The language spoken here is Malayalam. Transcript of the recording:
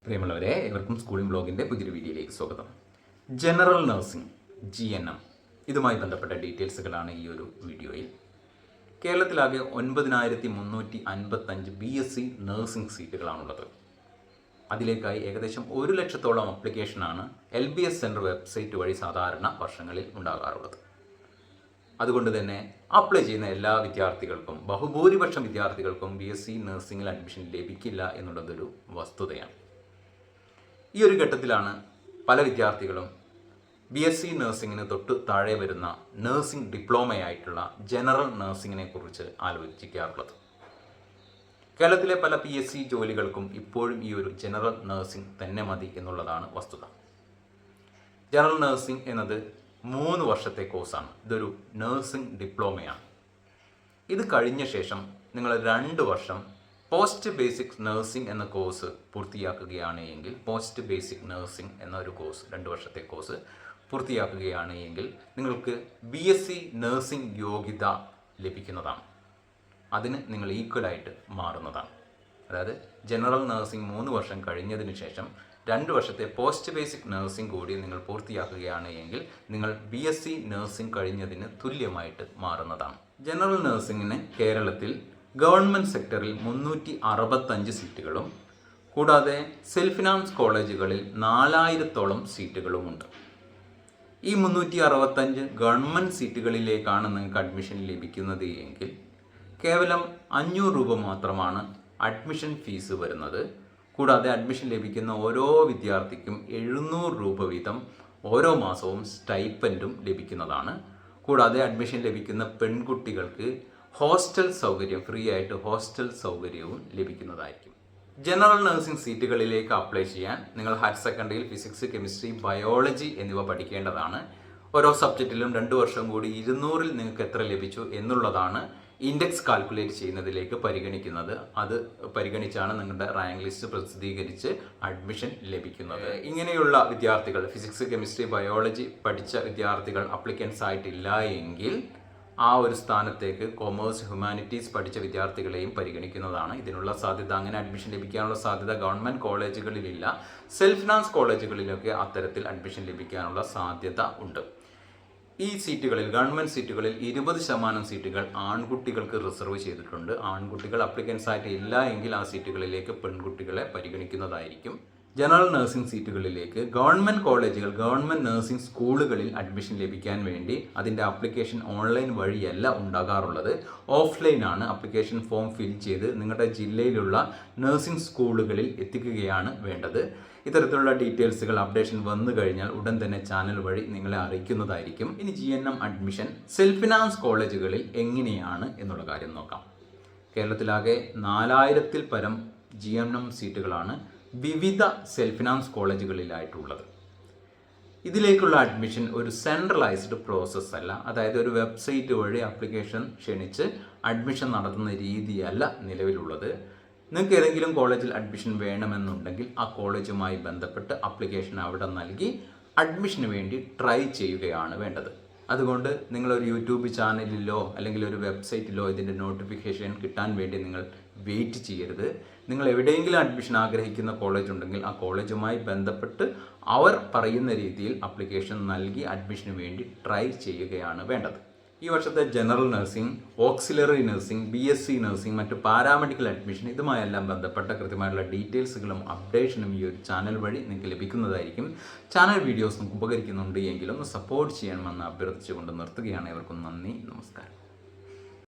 പ്രിയമുള്ളവരെ, ഏവർക്കും സ്കൂളിംഗ് ബ്ലോഗിൻ്റെ പുതിയൊരു വീഡിയോയിലേക്ക് സ്വാഗതം. ജനറൽ നഴ്സിംഗ് GNM ഇതുമായി ബന്ധപ്പെട്ട ഡീറ്റെയിൽസുകളാണ് ഈ ഒരു വീഡിയോയിൽ. കേരളത്തിലാകെ 9355 BSc നഴ്സിംഗ് സീറ്റുകളാണുള്ളത്. അതിലേക്കായി ഏകദേശം 1 ലക്ഷത്തോളം അപ്ലിക്കേഷനാണ് LBS സെൻറ്റർ വെബ്സൈറ്റ് വഴി സാധാരണ വർഷങ്ങളിൽ ഉണ്ടാകാറുള്ളത്. അതുകൊണ്ട് തന്നെ അപ്ലൈ ചെയ്യുന്ന എല്ലാ വിദ്യാർത്ഥികൾക്കും, ബഹുഭൂരിപക്ഷം വിദ്യാർത്ഥികൾക്കും BSc നഴ്സിംഗിൽ അഡ്മിഷൻ ലഭിക്കില്ല എന്നുള്ളതൊരു വസ്തുതയാണ്. ഈ ഒരു ഘട്ടത്തിലാണ് പല വിദ്യാർത്ഥികളും BSc നഴ്സിംഗിന് തൊട്ട് താഴെ വരുന്ന നഴ്സിംഗ് ഡിപ്ലോമയായിട്ടുള്ള ജനറൽ നഴ്സിംഗിനെ കുറിച്ച് ആലോചിക്കാറുള്ളത്. കേരളത്തിലെ പല PSc ജോലികൾക്കും ഇപ്പോഴും ഈ ഒരു ജനറൽ നഴ്സിംഗ് തന്നെ മതി എന്നുള്ളതാണ് വസ്തുത. ജനറൽ നഴ്സിംഗ് എന്നത് 3 വർഷത്തെ കോഴ്സാണ്. ഇതൊരു നഴ്സിംഗ് ഡിപ്ലോമയാണ്. ഇത് കഴിഞ്ഞ ശേഷം നിങ്ങൾ 2 വർഷം പോസ്റ്റ് ബേസിക് നഴ്സിംഗ് എന്ന കോഴ്സ് പൂർത്തിയാക്കുകയാണ് എങ്കിൽ, പോസ്റ്റ് ബേസിക് നഴ്സിംഗ് എന്ന ഒരു കോഴ്സ് 2 വർഷത്തെ കോഴ്സ് പൂർത്തിയാക്കുകയാണ് എങ്കിൽ നിങ്ങൾക്ക് BSc നഴ്സിംഗ് യോഗ്യത ലഭിക്കുന്നതാണ്. അതിന് നിങ്ങൾ ഈക്വലായിട്ട് മാറുന്നതാണ്. അതായത് ജനറൽ നഴ്സിംഗ് 3 വർഷം കഴിഞ്ഞതിന് ശേഷം 2 വർഷത്തെ പോസ്റ്റ് ബേസിക് നഴ്സിംഗ് കൂടി നിങ്ങൾ പൂർത്തിയാക്കുകയാണ് എങ്കിൽ നിങ്ങൾ BSc നഴ്സിംഗ് കഴിഞ്ഞതിന് തുല്യമായിട്ട് മാറുന്നതാണ്. ജനറൽ നഴ്സിംഗിന് കേരളത്തിൽ ഗവൺമെൻറ് സെക്ടറിൽ 365 സീറ്റുകളും കൂടാതെ സെൽഫ് ഫിനാൻസ് കോളേജുകളിൽ 4000-ഓളം സീറ്റുകളുമുണ്ട്. ഈ 365 ഗവൺമെൻറ് സീറ്റുകളിലേക്കാണ് നിങ്ങൾക്ക് അഡ്മിഷൻ ലഭിക്കുന്നത് എങ്കിൽ കേവലം 500 രൂപ മാത്രമാണ് അഡ്മിഷൻ ഫീസ് വരുന്നത്. കൂടാതെ അഡ്മിഷൻ ലഭിക്കുന്ന ഓരോ വിദ്യാർത്ഥിക്കും 700 രൂപ വീതം ഓരോ മാസവും സ്റ്റൈപ്പൻഡും ലഭിക്കുന്നതാണ്. കൂടാതെ അഡ്മിഷൻ ലഭിക്കുന്ന പെൺകുട്ടികൾക്ക് ഹോസ്റ്റൽ സൗകര്യം, ഫ്രീ ആയിട്ട് ഹോസ്റ്റൽ സൗകര്യവും ലഭിക്കുന്നതായിരിക്കും. ജനറൽ നഴ്സിംഗ് സീറ്റുകളിലേക്ക് അപ്ലൈ ചെയ്യാൻ നിങ്ങൾ ഹയർ സെക്കൻഡറിയിൽ ഫിസിക്സ്, കെമിസ്ട്രി, ബയോളജി എന്നിവ പഠിക്കേണ്ടതാണ്. ഓരോ സബ്ജക്റ്റിലും 2 വർഷം കൂടി 200-ൽ നിങ്ങൾക്ക് എത്ര ലഭിച്ചു എന്നുള്ളതാണ് ഇൻഡെക്സ് കാൽക്കുലേറ്റ് ചെയ്യുന്നതിലേക്ക് പരിഗണിക്കുന്നത്. അത് പരിഗണിച്ചാണ് നിങ്ങളുടെ റാങ്ക് ലിസ്റ്റ് പ്രസിദ്ധീകരിച്ച് അഡ്മിഷൻ ലഭിക്കുന്നത്. ഇങ്ങനെയുള്ള വിദ്യാർത്ഥികൾ, ഫിസിക്സ്, കെമിസ്ട്രി, ബയോളജി പഠിച്ച വിദ്യാർത്ഥികൾ അപ്ലിക്കൻസ് ആയിട്ടില്ല എങ്കിൽ ആ ഒരു സ്ഥാനത്തേക്ക് കൊമേഴ്സ്, ഹ്യൂമാനിറ്റീസ് പഠിച്ച വിദ്യാർത്ഥികളെയും പരിഗണിക്കുന്നതാണ്. ഇതിനുള്ള സാധ്യത, അങ്ങനെ അഡ്മിഷൻ ലഭിക്കാനുള്ള സാധ്യത ഗവൺമെൻറ് കോളേജുകളിലില്ല. സെൽഫ് ഫിനാൻസ് കോളേജുകളിലൊക്കെ അത്തരത്തിൽ അഡ്മിഷൻ ലഭിക്കാനുള്ള സാധ്യത ഉണ്ട്. ഈ സീറ്റുകളിൽ, ഗവൺമെൻറ് സീറ്റുകളിൽ 20% സീറ്റുകൾ ആൺകുട്ടികൾക്ക് റിസർവ് ചെയ്തിട്ടുണ്ട്. ആൺകുട്ടികൾ അപ്ലിക്കൻസ് ആയിട്ട് ഇല്ല എങ്കിൽ ആ സീറ്റുകളിലേക്ക് പെൺകുട്ടികളെ പരിഗണിക്കുന്നതായിരിക്കും. ജനറൽ നഴ്സിംഗ് സീറ്റുകളിലേക്ക് ഗവൺമെൻറ് കോളേജുകൾ, ഗവൺമെൻറ് നഴ്സിംഗ് സ്കൂളുകളിൽ അഡ്മിഷൻ ലഭിക്കാൻ വേണ്ടി അതിൻ്റെ ആപ്ലിക്കേഷൻ ഓൺലൈൻ വഴിയല്ല ഉണ്ടാകാറുള്ളത്. ഓഫ്ലൈനാണ്. ആപ്ലിക്കേഷൻ ഫോം ഫിൽ ചെയ്ത് നിങ്ങളുടെ ജില്ലയിലുള്ള നഴ്സിംഗ് സ്കൂളുകളിൽ എത്തിക്കുകയാണ് വേണ്ടത്. ഇത്തരത്തിലുള്ള ഡീറ്റെയിൽസുകൾ അപ്ഡേഷൻ വന്നു കഴിഞ്ഞാൽ ഉടൻ തന്നെ ചാനൽ വഴി നിങ്ങളെ അറിയിക്കുന്നതായിരിക്കും. ഇനി GNM അഡ്മിഷൻ സെൽഫ് ഫിനാൻസ് കോളേജുകളിൽ എങ്ങനെയാണ് എന്നുള്ള കാര്യം നോക്കാം. കേരളത്തിലാകെ 4000-ൽ പരം GNM സീറ്റുകളാണ് വിവിധ സെൽഫ് ഫിനാൻസ് കോളേജുകളിലായിട്ടുള്ളത്. ഇതിലേക്കുള്ള അഡ്മിഷൻ ഒരു സെൻട്രലൈസ്ഡ് പ്രോസസ്സ് അല്ല. അതായത് ഒരു വെബ്സൈറ്റ് വഴി ആപ്ലിക്കേഷൻ ക്ഷണിച്ച് അഡ്മിഷൻ നടത്തുന്ന രീതിയല്ല നിലവിലുള്ളത്. നിങ്ങൾക്ക് ഏതെങ്കിലും കോളേജിൽ അഡ്മിഷൻ വേണമെന്നുണ്ടെങ്കിൽ ആ കോളേജുമായി ബന്ധപ്പെട്ട് ആപ്ലിക്കേഷൻ അവിടെ നൽകി അഡ്മിഷന് വേണ്ടി ട്രൈ ചെയ്യുകയാണ് വേണ്ടത്. അതുകൊണ്ട് നിങ്ങളൊരു യൂട്യൂബ് ചാനലിലോ അല്ലെങ്കിൽ ഒരു വെബ്സൈറ്റിലോ ഇതിൻ്റെ നോട്ടിഫിക്കേഷൻ കിട്ടാൻ വേണ്ടി നിങ്ങൾ വെയിറ്റ് ചെയ്യരുത്. നിങ്ങൾ എവിടെയെങ്കിലും അഡ്മിഷൻ ആഗ്രഹിക്കുന്ന കോളേജ് ഉണ്ടെങ്കിൽ ആ കോളേജുമായി ബന്ധപ്പെട്ട് അവർ പറയുന്ന രീതിയിൽ ആപ്ലിക്കേഷൻ നൽകി അഡ്മിഷന് വേണ്ടി ട്രൈ ചെയ്യുകയാണ് വേണ്ടത്. ഈ വർഷത്തെ general nursing, auxiliary nursing, BSc nursing, മറ്റ് പാരാമെഡിക്കൽ അഡ്മിഷൻ, ഇതുമായെല്ലാം ബന്ധപ്പെട്ട കൃത്യമായിട്ടുള്ള ഡീറ്റെയിൽസുകളും അപ്ഡേഷനും ഈ ഒരു ചാനൽ വഴി നിങ്ങൾക്ക് ലഭിക്കുന്നതായിരിക്കും. ചാനൽ വീഡിയോസ് നമുക്ക് ഉപകരിക്കുന്നുണ്ട് എങ്കിലും ഒന്ന് സപ്പോർട്ട് ചെയ്യണമെന്ന് അഭ്യർത്ഥിച്ചുകൊണ്ട് നിർത്തുകയാണ്. ഏവർക്കും നന്ദി, നമസ്കാരം.